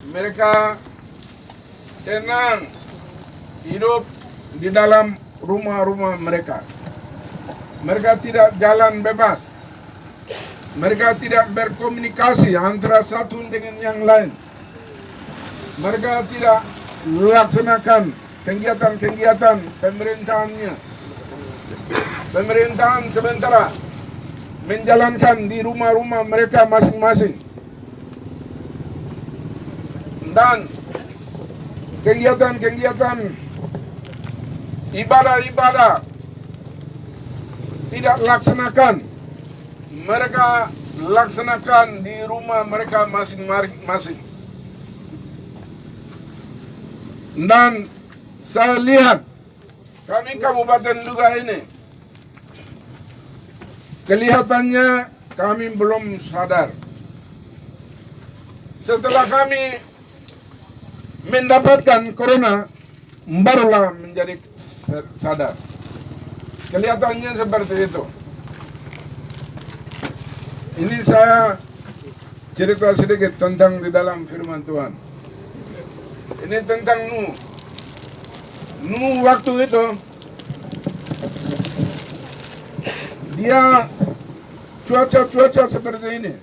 mereka tenang hidup di dalam rumah-rumah mereka. Mereka tidak jalan bebas. Mereka tidak berkomunikasi antara satu dengan yang lain. Mereka tidak melaksanakan kegiatan-kegiatan pemerintahannya. Pemerintahan sementara menjalankan di rumah-rumah mereka masing-masing. Dan kegiatan-kegiatan ibadah-ibadah tidak laksanakan. Mereka laksanakan di rumah mereka masing-masing. Dan saya lihat kami Kabupaten Duga ini kelihatannya kami belum sadar. Setelah kami mendapatkan corona, barulah menjadi sadar. Kelihatannya seperti itu. Ini saya cerita sedikit tentang di dalam firman Tuhan. Ini tentang Nuh. Nuh waktu itu dia cuaca seperti ini.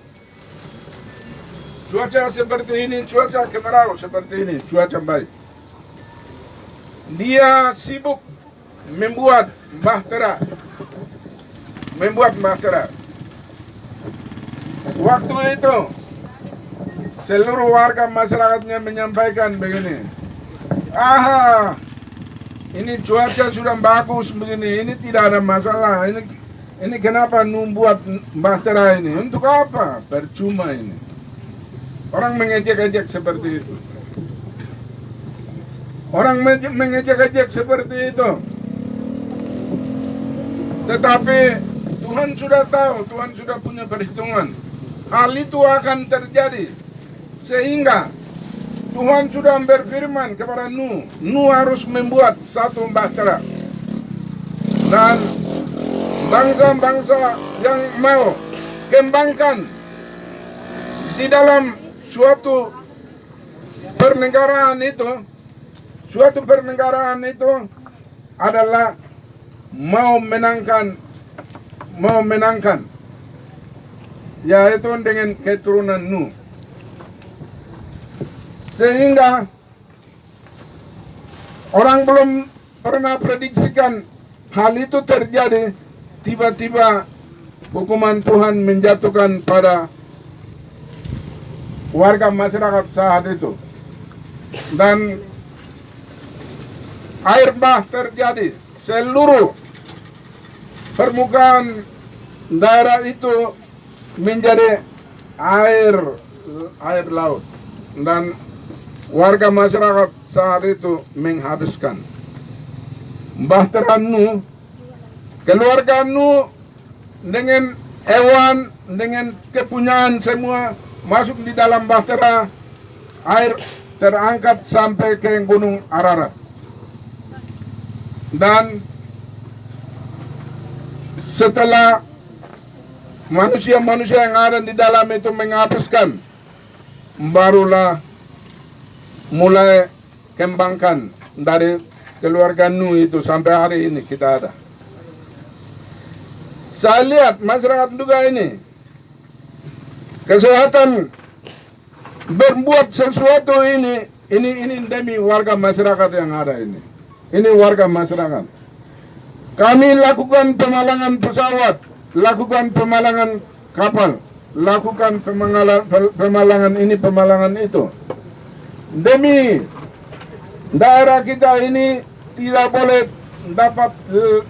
Cuaca kemarau seperti ini, cuaca baik. Dia sibuk membuat bahtera. Waktu itu seluruh warga masyarakatnya menyampaikan begini, ini cuaca sudah bagus begini, ini tidak ada masalah. Ini kenapa membuat bahtera ini? Untuk apa? Percuma ini. Orang mengejek-ejek seperti itu. Tetapi Tuhan sudah tahu, Tuhan sudah punya perhitungan. Hal itu akan terjadi. Sehingga Tuhan sudah berfirman kepada Nuh. Nuh harus membuat satu bahtera. Dan bangsa-bangsa yang mau kembangkan di dalam suatu pernegaraan itu adalah mau menangkan yaitu dengan keturunan Nuh. Sehingga orang belum pernah prediksikan hal itu terjadi, tiba-tiba hukuman Tuhan menjatuhkan pada warga masyarakat saat itu. Dan air bah terjadi, seluruh permukaan daerah itu menjadi air laut, dan warga masyarakat saat itu menghabiskan bahtera Nuh. Keluarga Nuh dengan hewan, dengan kepunyaan semua masuk di dalam bahtera. Air terangkat sampai ke Gunung Ararat. Dan setelah manusia-manusia yang ada di dalam itu menghabiskan, barulah mulai kembangkan dari keluarga Nuh itu sampai hari ini kita ada. Saya lihat masyarakat Duga ini kesehatan berbuat sesuatu ini demi warga masyarakat yang ada ini. Ini warga masyarakat. Kami lakukan pemalangan pesawat, lakukan pemalangan kapal, lakukan pemalangan itu. Demi daerah kita ini tidak boleh dapat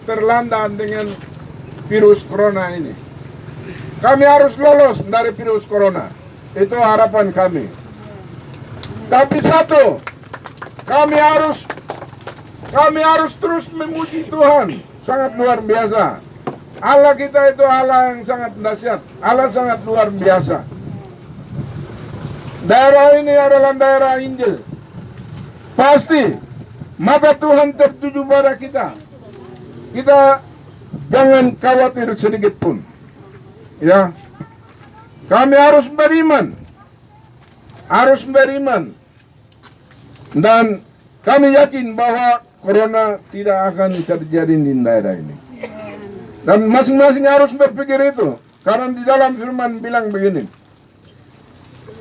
terlanda dengan virus corona ini. Kami harus lolos dari virus corona. Itu harapan kami. Tapi satu, kami harus terus memuji Tuhan. Sangat luar biasa. Allah kita itu Allah yang sangat dahsyat. Allah sangat luar biasa. Daerah ini adalah daerah Injil. Pasti mata Tuhan tertuju pada kita. Kita jangan khawatir sedikit pun. Ya, kami harus beriman. Dan kami yakin bahwa corona tidak akan terjadi di daerah ini. Dan masing-masing harus berpikir itu. Karena di dalam firman bilang begini.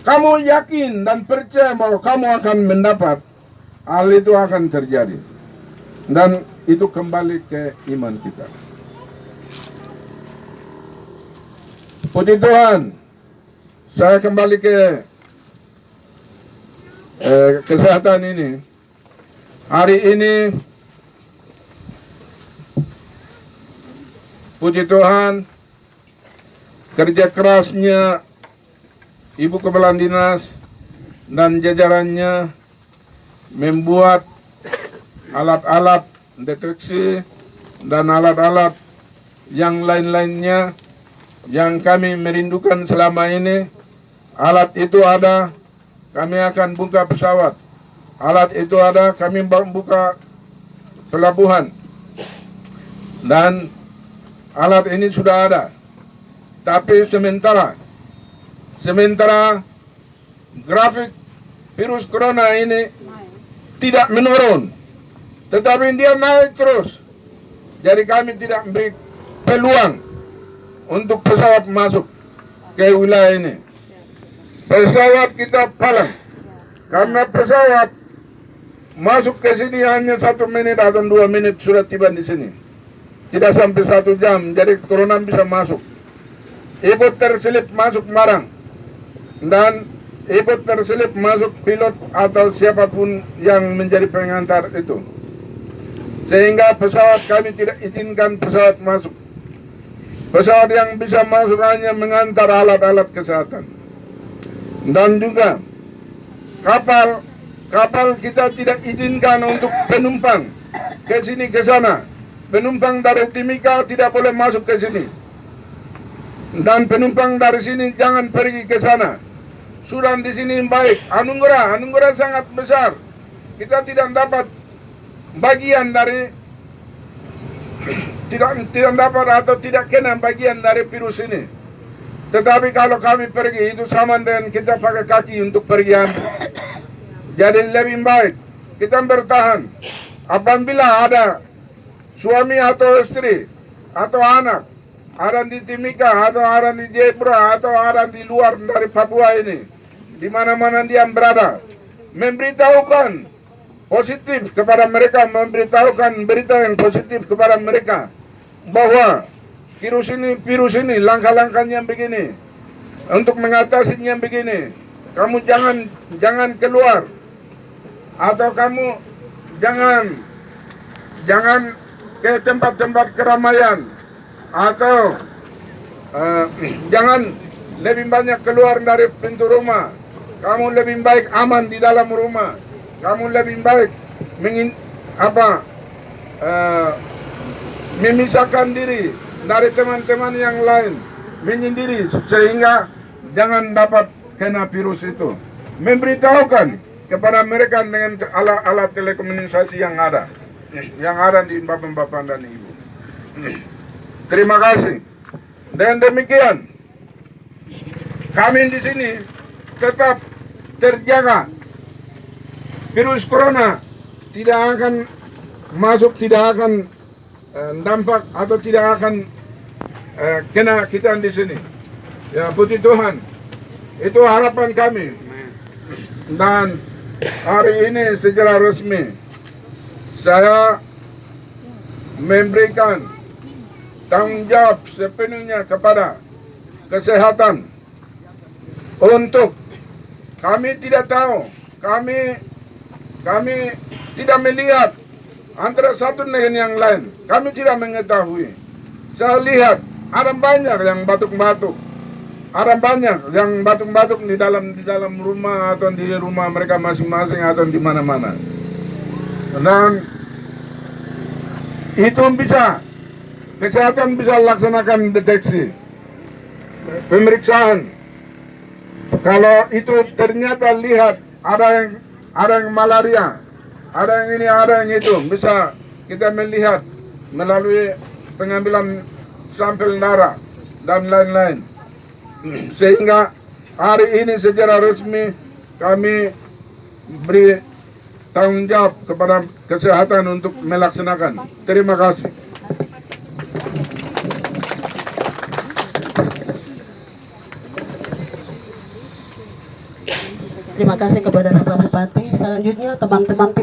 Kamu yakin dan percaya bahwa kamu akan mendapat, hal itu akan terjadi. Dan itu kembali ke iman kita. Puji Tuhan. Saya kembali ke kesehatan ini. Hari ini puji Tuhan, kerja kerasnya Ibu Kepala Dinas dan jajarannya membuat alat-alat deteksi dan alat-alat yang lain-lainnya yang kami merindukan selama ini. Alat itu ada, kami akan buka pesawat. Alat itu ada, kami buka pelabuhan. Dan alat ini sudah ada. Tapi sementara grafik virus corona ini tidak menurun, tetapi dia naik terus. Jadi kami tidak memberi peluang untuk pesawat masuk ke wilayah ini. Pesawat kita palang. Karena pesawat masuk ke sini hanya 1 menit atau 2 menit sudah tiba di sini. Tidak sampai 1 jam, jadi corona bisa masuk. Ibu terselip masuk Marang. Dan ibu terselip masuk pilot atau siapapun yang menjadi pengantar itu. Sehingga pesawat kami tidak izinkan pesawat masuk. Pesawat yang bisa masuk hanya mengantar alat-alat kesehatan. Dan juga kapal kita tidak izinkan untuk penumpang ke sini ke sana. Penumpang dari Timika tidak boleh masuk ke sini. Dan penumpang dari sini jangan pergi ke sana. Sudah di sini baik. Anugerah sangat besar. Kita tidak dapat bagian dari tidak dapat atau tidak kena bagian dari virus ini. Tetapi kalau kami pergi itu sama dengan kita pakai kaki untuk pergian. Jadi lebih baik kita bertahan. Apabila ada suami atau istri atau anak ada di Timika atau ada di Jayapura atau ada di luar dari Papua ini, di mana-mana dia berada, memberitahukan positif kepada mereka, memberitahukan berita yang positif kepada mereka bahwa virus ini langkah-langkahnya begini, untuk mengatasinya begini. Kamu jangan keluar, atau kamu jangan ke tempat-tempat keramaian, atau jangan lebih banyak keluar dari pintu rumah. Kamu lebih baik aman di dalam rumah. Kamu lebih baik memisahkan diri dari teman-teman yang lain, menyendiri sehingga jangan dapat kena virus itu. Memberitahukan kepada mereka dengan alat telekomunikasi yang ada di bapak-bapak dan ibu. Terima kasih. Dan demikian kami di sini tetap terjaga. Virus corona tidak akan masuk, tidak akan dampak atau tidak akan kena kita di sini. Ya, puji Tuhan. Itu harapan kami. Dan hari ini secara resmi saya memberikan tanggung jawab sepenuhnya kepada kesehatan. Untuk kami tidak tahu, kami tidak melihat antara satu dengan yang lain. Kami tidak mengetahui. Saya lihat ada banyak yang batuk-batuk. Ada banyak yang batuk-batuk di dalam rumah atau di rumah mereka masing-masing atau di mana-mana. Dan itu bisa kesehatan bisa laksanakan deteksi, pemeriksaan. Kalau itu ternyata lihat ada yang malaria, ada yang ini, ada yang itu, bisa kita melihat melalui pengambilan sampel darah dan lain-lain. Sehingga hari ini secara resmi kami beri tanggung jawab kepada kesehatan untuk melaksanakan. Terima kasih. Terima kasih kepada Bapak Bupati. Selanjutnya teman-teman